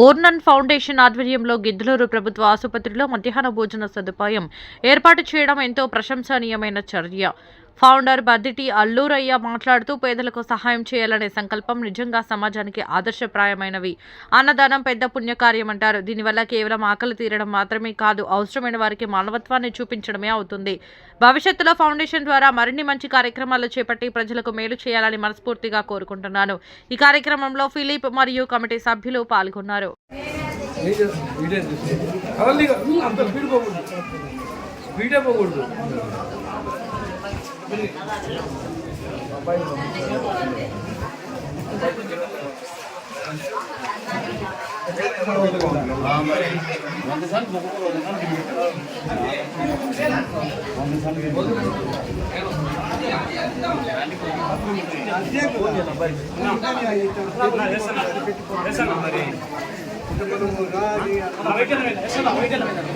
ఓర్నన్ foundation ఆధ్వర్యంలో గిద్దలూరు ప్రభుత్వ ఆసుపత్రిలో మధ్యాహ్న భోజన సదుపాయం ఏర్పాటు చేయడం ఎంతో ప్రశంసనీయమైన చర్య. ఫౌండర్ బద్దిటి అల్లూరయ్య మాట్లాడుతూ పేదలకు సహాయం చేయాలనే సంకల్పం నిజంగా సమాజానికి ఆదర్శప్రాయమైనవి. అన్నదానం పెద్ద పుణ్యకార్యమంటారు. దీనివల్ల కేవలం ఆకలి తీరడం మాత్రమే కాదు, అవసరమైన వారికి మానవత్వాన్ని చూపించడమే అవుతుంది. భవిష్యత్తులో ఫౌండేషన్ ద్వారా మరిన్ని మంచి కార్యక్రమాలు చేపట్టి ప్రజలకు మేలు చేయాలని మనస్ఫూర్తిగా కోరుకుంటున్నాను. ఈ కార్యక్రమంలో ఫిలిప్ మరియు కమిటీ సభ్యులు పాల్గొన్నారు.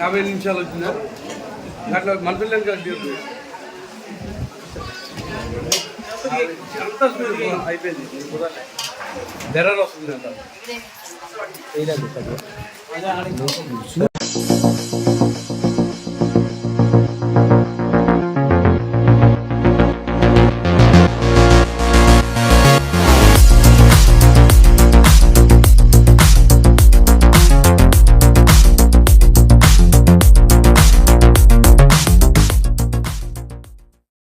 యాభై నిమిషాలు వచ్చిందా అట్లా మన పిల్లలకి అంతా అయిపోయింది. బెర్రర్ వస్తుంది అంట.